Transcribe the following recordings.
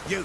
You!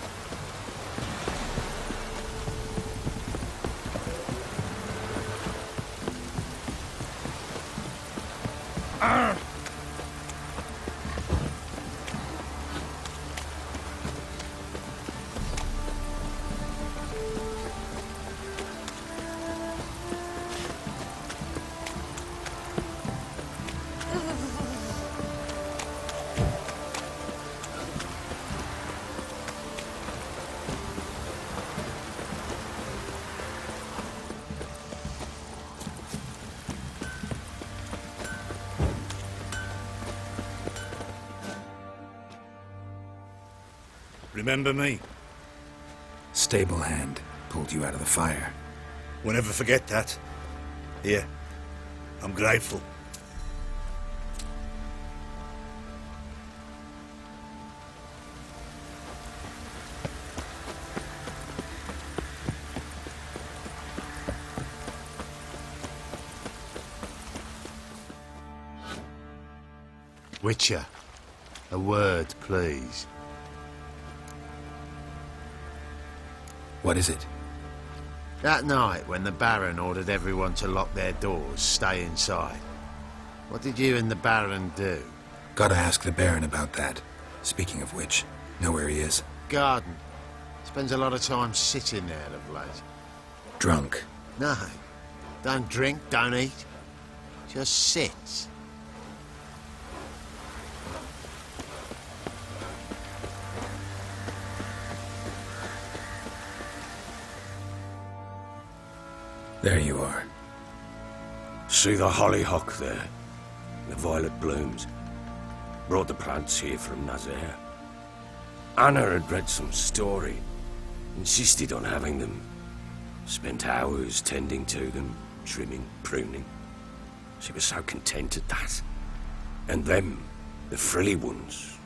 Remember me? Stable hand pulled you out of the fire. We'll never forget that. Here, I'm grateful. Witcher, a word, please. What is it? That night when the Baron ordered everyone to lock their doors, stay inside. What did you and the Baron do? Gotta ask the Baron about that. Speaking of which, know where he is? Garden. Spends a lot of time sitting there of late. Drunk. No. Don't drink, don't eat. Just sits. There you are. See the hollyhock there? The violet blooms. Brought the plants here from Nazaire. Anna had read some story. Insisted on having them. Spent hours tending to them, trimming, pruning. She was so content at that. And them, the frilly ones,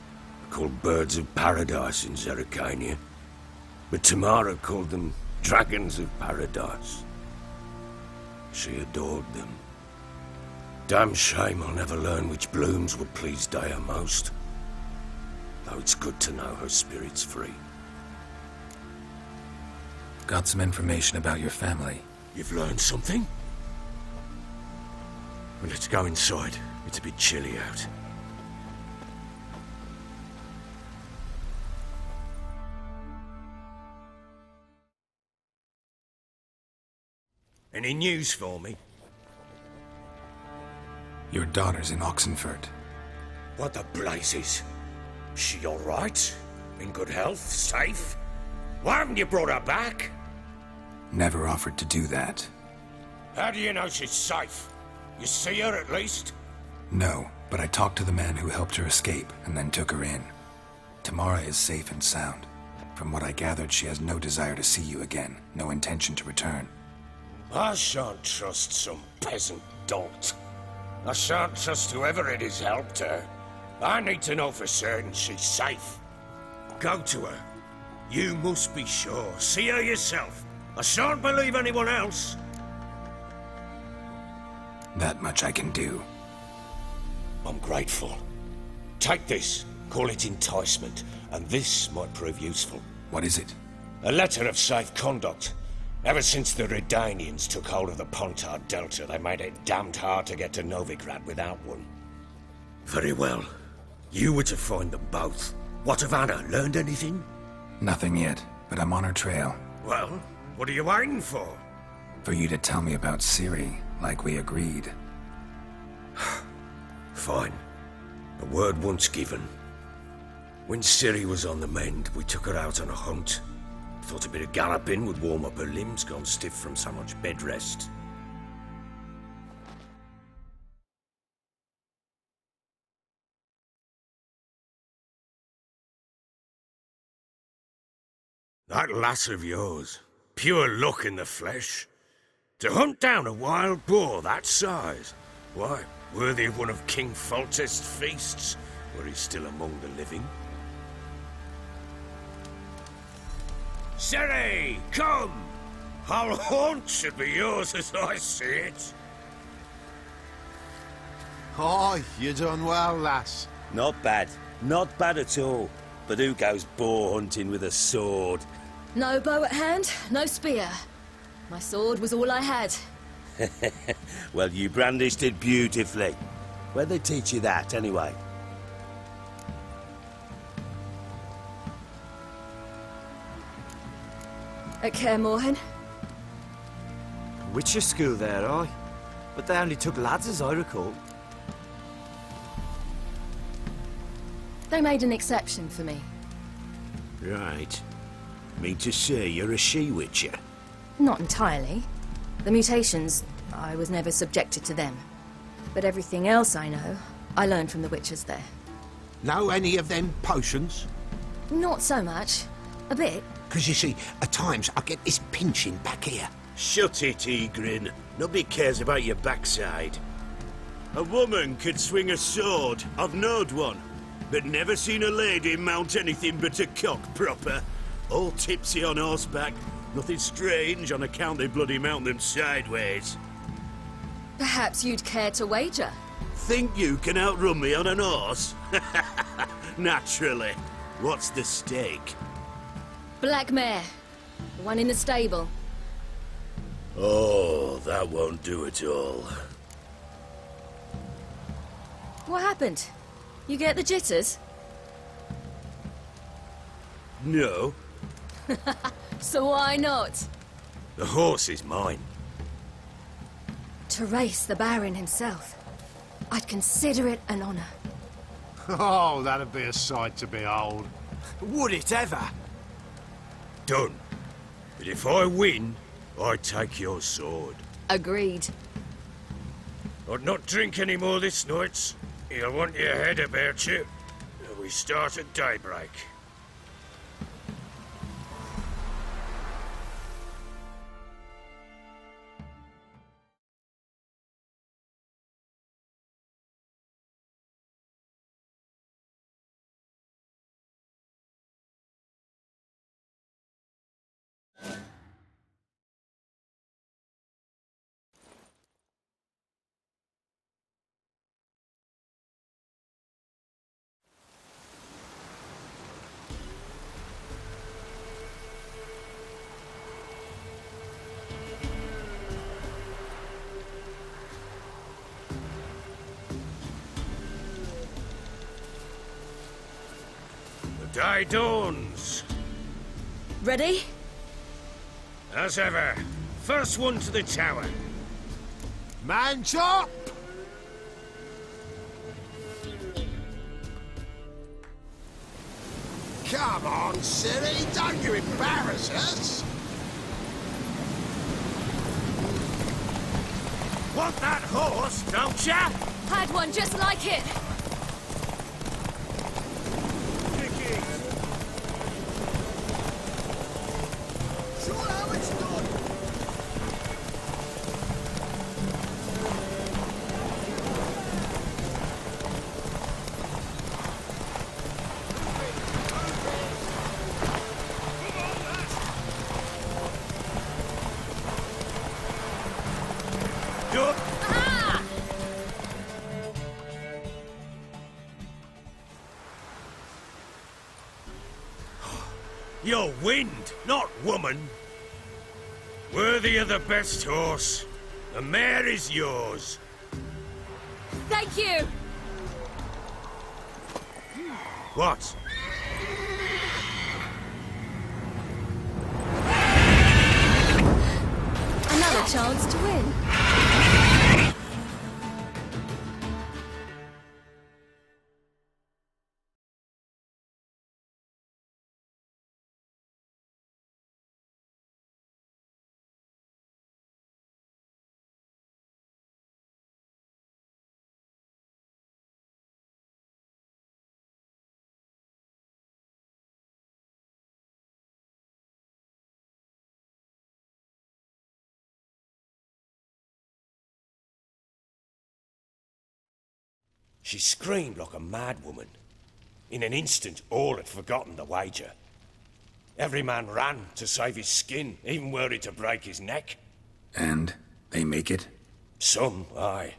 are called birds of paradise in Zerrikania. But Tamara called them dragons of paradise. She adored them. Damn shame I'll never learn which blooms would please Daya most. Though it's good to know her spirit's free. Got some information about your family. You've learned something? Well, let's go inside. It's a bit chilly out. Any news for me? Your daughter's in Oxenfurt. What the blazes? She all right? In good health? Safe? Why haven't you brought her back? Never offered to do that. How do you know she's safe? You see her at least? No, but I talked to the man who helped her escape and then took her in. Tamara is safe and sound. From what I gathered, she has no desire to see you again, no intention to return. I shan't trust some peasant dolt. I shan't trust whoever it is helped her. I need to know for certain she's safe. Go to her. You must be sure. See her yourself. I shan't believe anyone else. That much I can do. I'm grateful. Take this. Call it enticement. And this might prove useful. What is it? A letter of safe conduct. Ever since the Redanians took hold of the Pontar Delta, they made it damned hard to get to Novigrad without one. Very well. You were to find them both. What of Anna? Learned anything? Nothing yet, but I'm on her trail. Well, what are you waiting for? For you to tell me about Ciri, like we agreed. Fine. A word once given. When Ciri was on the mend, we took her out on a hunt. Thought a bit of galloping would warm up her limbs, gone stiff from so much bed rest. That lass of yours, pure luck in the flesh. To hunt down a wild boar that size, why, worthy of one of King Foltest's feasts, were he still among the living. Ciri, come! Our haunt should be yours as I see it. Aye, you done well, lass. Not bad. Not bad at all. But who goes boar hunting with a sword? No bow at hand, no spear. My sword was all I had. Well, you brandished it beautifully. Where'd they teach you that, anyway? At Kaer Morhen. Witcher school there, aye. But they only took lads, as I recall. They made an exception for me. Right. Mean to say you're a she-witcher? Not entirely. The mutations, I was never subjected to them. But everything else I know, I learned from the witchers there. Know any of them potions? Not so much. A bit. Because you see, at times I get this pinching back here. Shut it, Egrin. Nobody cares about your backside. A woman could swing a sword. I've knowed one. But never seen a lady mount anything but a cock proper. All tipsy on horseback. Nothing strange on account they bloody mount them sideways. Perhaps you'd care to wager? Think you can outrun me on an horse? Naturally. What's the stake? Black mare. The one in the stable. Oh, that won't do it all. What happened? You get the jitters? No. So why not? The horse is mine. To race the Baron himself. I'd consider it an honor. Oh, that'd be a sight to behold. Would it ever? Done. But if I win, I take your sword. Agreed. I'd not drink any more this night. You'll want your head about you. We start at daybreak. The day dawns. Ready? As ever, first one to the tower. Man chop! Come on, silly, don't you embarrass us! Want that horse, don't ya? Had one just like it. You're wind, not woman. Worthy of the best horse. The mare is yours. Thank you. What? Another chance to win. She screamed like a mad woman. In an instant, all had forgotten the wager. Every man ran to save his skin, even were it to break his neck. And they make it? Some, aye.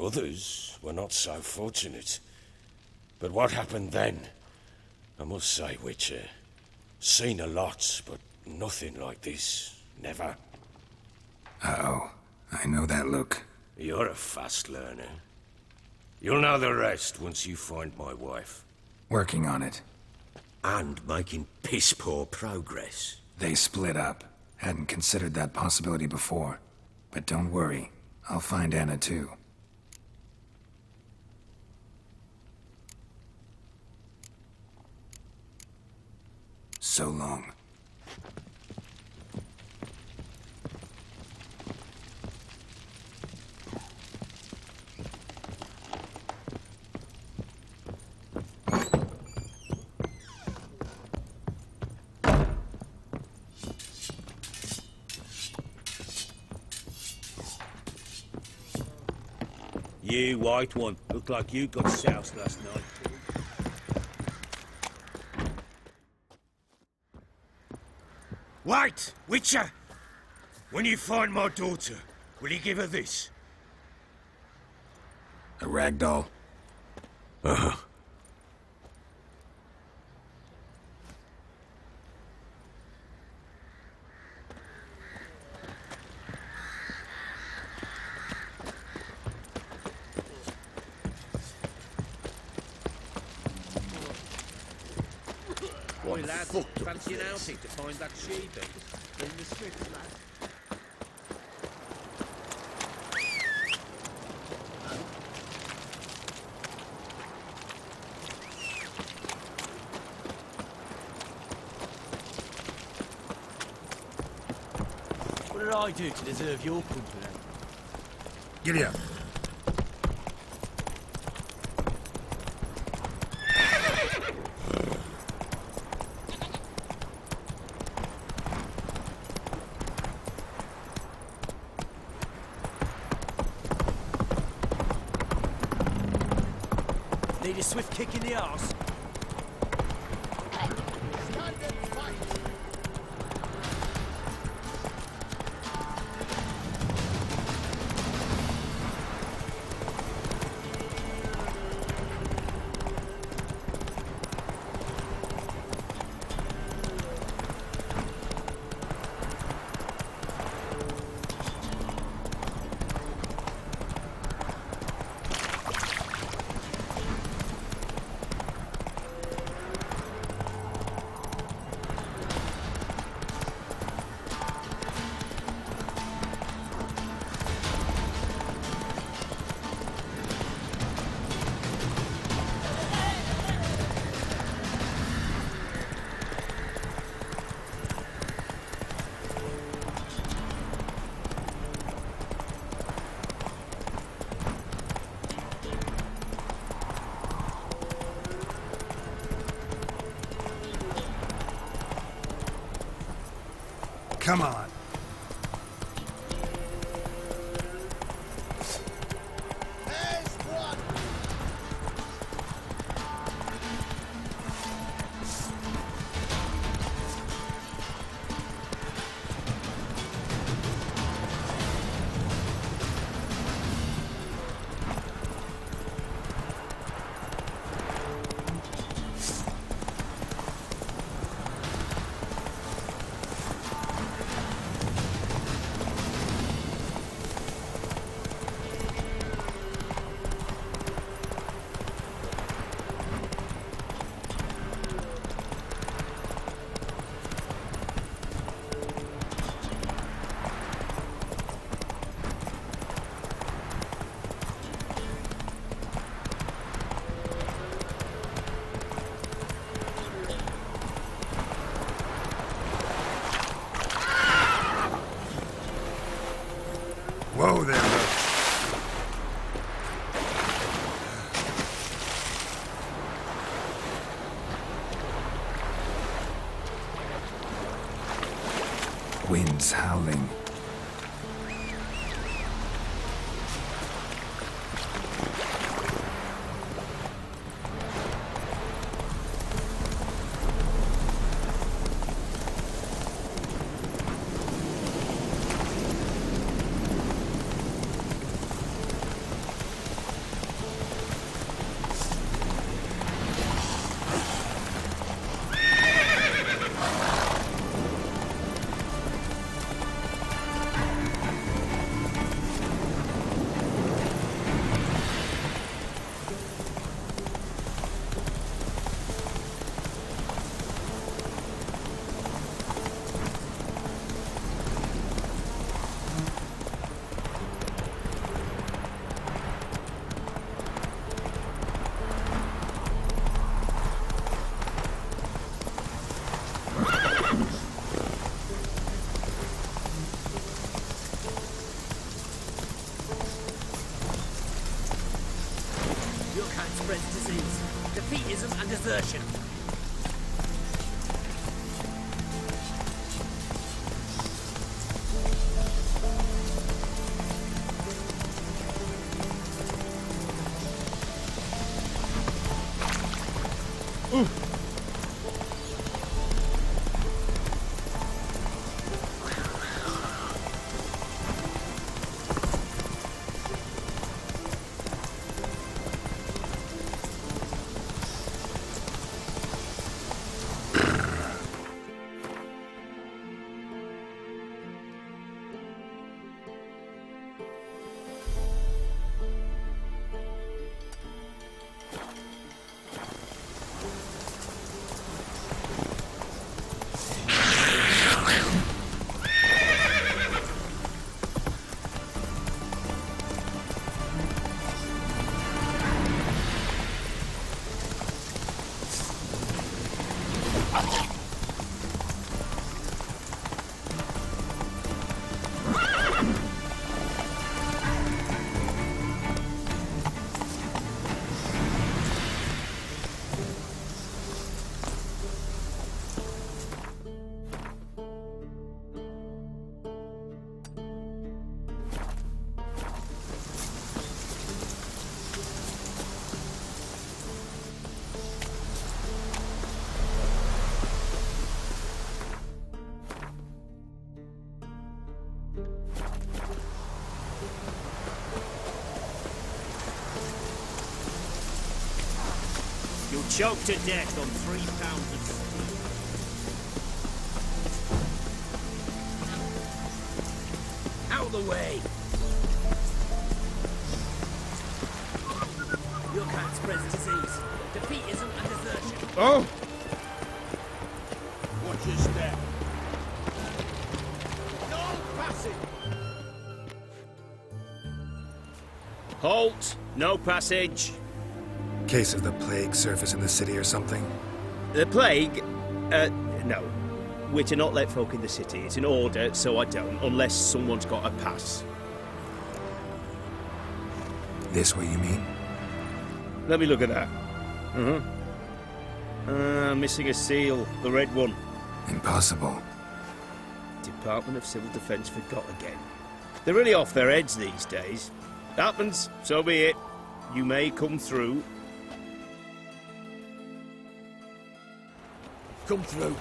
Others were not so fortunate. But what happened then? I must say, Witcher, seen a lot, but nothing like this. Never. Uh-oh. I know that look. You're a fast learner. You'll know the rest once you find my wife. Working on it. And making piss-poor progress. They split up. Hadn't considered that possibility before. But don't worry. I'll find Anna too. So long. You, white one, look like you got soused last night. Wait, Witcher! When you find my daughter, will you give her this? A ragdoll? Uh-huh. Boy, lads, fancy an outing to find that sheep. In the Smiths, lad. What did I do to deserve your company? Giddy up. Need a swift kick in the arse. Stand and fight! Come on. There's one! Whoa there, Luke. Winds howling. desertion. You'll choke to death on 3 pounds of steel. Out of the way! Your kind spreads disease. Defeat isn't a desertion. Oh! Watch your step. No passing! Halt! No passage! Case of the plague surface in the city or something? The plague? No. We're to not let folk in the city. It's an order, so I don't, unless someone's got a pass. This what you mean? Let me look at that. Missing a seal. The red one. Impossible. Department of Civil Defence forgot again. They're really off their heads these days. Happens, so be it. You may come through. Come through.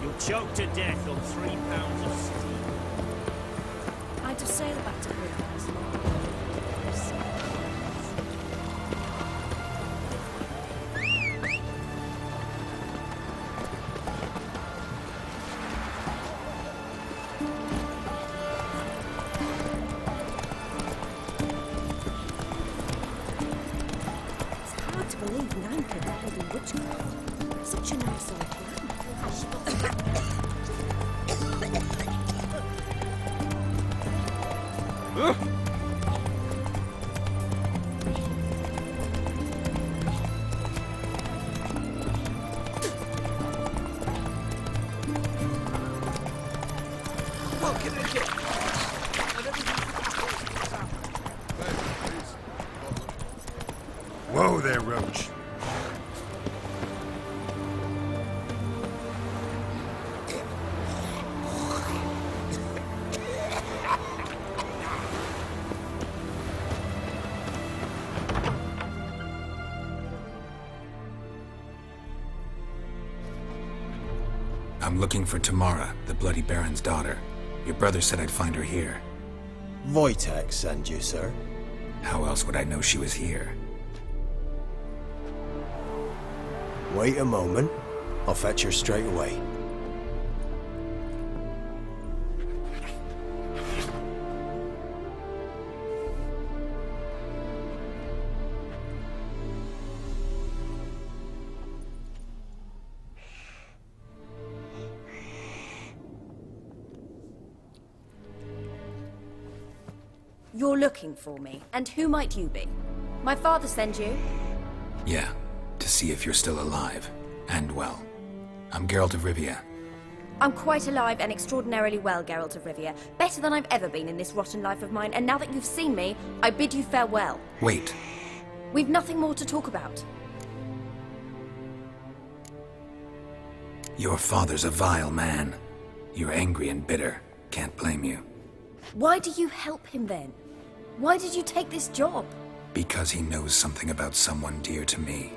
You'll choke to death on 3 pounds of steel. I just sail back to Britain. Such a nice old Whoa there, Roach. I'm looking for Tamara, the Bloody Baron's daughter. Your brother said I'd find her here. Wojtek sent you, sir. How else would I know she was here? Wait a moment. I'll fetch her straight away. You're looking for me, and who might you be? My father sent you? Yeah, to see if you're still alive, and well. I'm Geralt of Rivia. I'm quite alive and extraordinarily well, Geralt of Rivia. Better than I've ever been in this rotten life of mine, and now that you've seen me, I bid you farewell. Wait. We've nothing more to talk about. Your father's a vile man. You're angry and bitter. Can't blame you. Why do you help him then? Why did you take this job? Because he knows something about someone dear to me.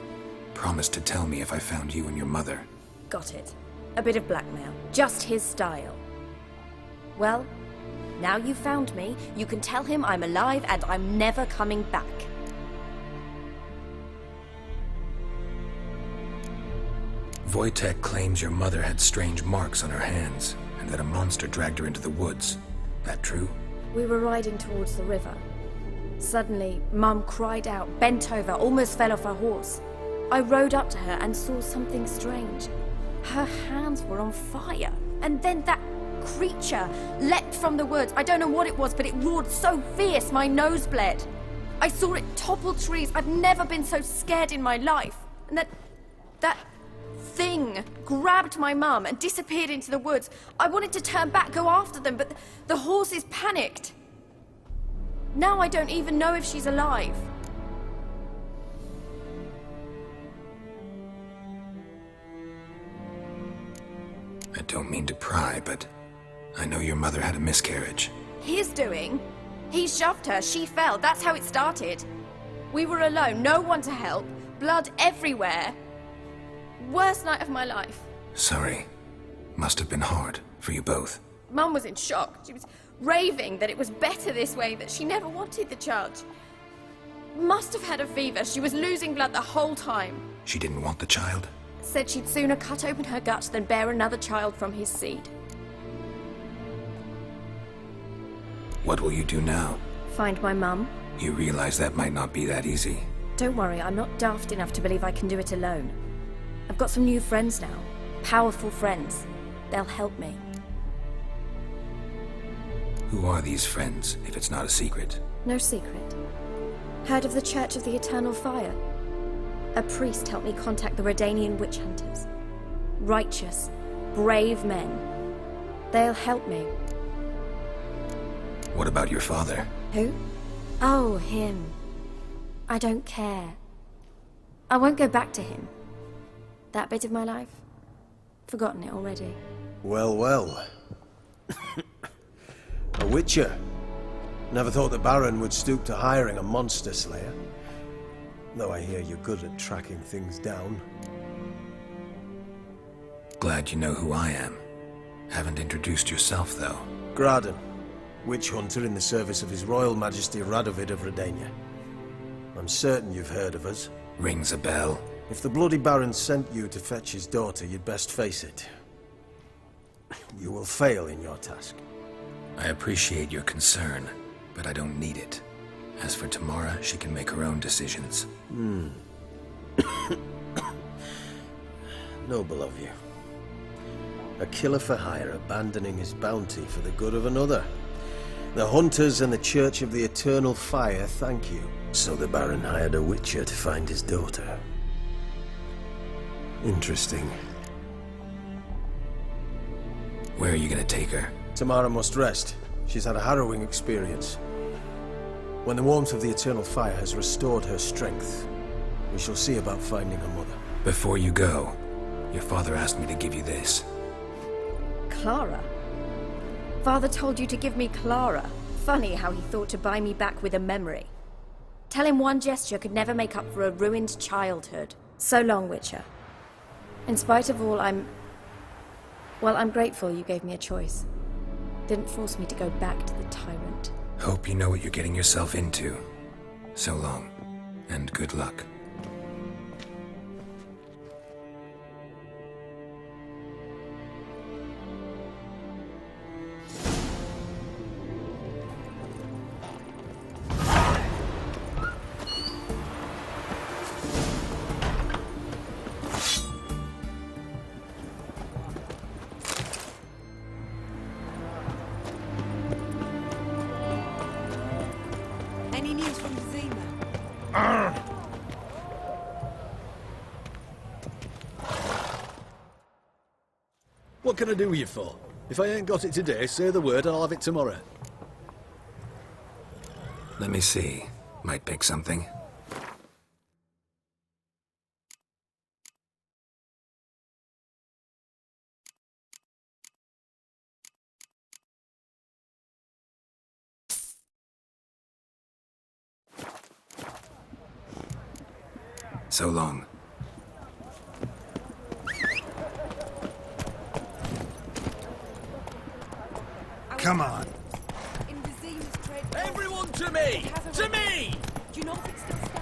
Promised to tell me if I found you and your mother. Got it. A bit of blackmail. Just his style. Well, now you've found me, you can tell him I'm alive and I'm never coming back. Wojtek claims your mother had strange marks on her hands, and that a monster dragged her into the woods. That true? We were riding towards the river. Suddenly, Mum cried out, bent over, almost fell off her horse. I rode up to her and saw something strange. Her hands were on fire. And then that creature leapt from the woods. I don't know what it was, but it roared so fierce my nose bled. I saw it topple trees. I've never been so scared in my life. And that thing grabbed my mum and disappeared into the woods. I wanted to turn back, go after them, but the horses panicked. Now I don't even know if she's alive. I don't mean to pry, but I know your mother had a miscarriage. His doing? He shoved her, she fell, that's how it started. We were alone, no one to help, blood everywhere. Worst night of my life. Sorry. Must have been hard for you both. Mum was in shock. She was raving that it was better this way, that she never wanted the child. Must have had a fever. She was losing blood the whole time. She didn't want the child? Said she'd sooner cut open her gut than bear another child from his seed. What will you do now? Find my mum. You realize that might not be that easy. Don't worry, I'm not daft enough to believe I can do it alone. I've got some new friends now. Powerful friends. They'll help me. Who are these friends, if it's not a secret? No secret. Heard of the Church of the Eternal Fire? A priest helped me contact the Redanian witch hunters. Righteous, brave men. They'll help me. What about your father? Who? Oh, him. I don't care. I won't go back to him. That bit of my life? Forgotten it already. Well, well. A witcher. Never thought the Baron would stoop to hiring a monster slayer. Though I hear you're good at tracking things down. Glad you know who I am. Haven't introduced yourself, though. Graden, witch hunter in the service of His Royal Majesty Radovid of Redania. I'm certain you've heard of us. Rings a bell. If the Bloody Baron sent you to fetch his daughter, you'd best face it. You will fail in your task. I appreciate your concern, but I don't need it. As for Tamara, she can make her own decisions. Noble of you. A killer for hire abandoning his bounty for the good of another. The hunters and the Church of the Eternal Fire thank you. So the Baron hired a witcher to find his daughter. Interesting. Where are you gonna take her? Tamara must rest. She's had a harrowing experience. When the warmth of the Eternal Fire has restored her strength, we shall see about finding her mother. Before you go, your father asked me to give you this. Clara? Father told you to give me Clara. Funny how he thought to buy me back with a memory. Tell him one gesture could never make up for a ruined childhood. So long, Witcher. In spite of all, I'm grateful you gave me a choice. Didn't force me to go back to the tyrant. Hope you know what you're getting yourself into. So long, and good luck. Any news from Zima? What can I do with you for? If I ain't got it today, say the word and I'll have it tomorrow. Let me see. Might pick something. So long. Come on. In Vizima's trade. Everyone to me! To me! Do you know if it's still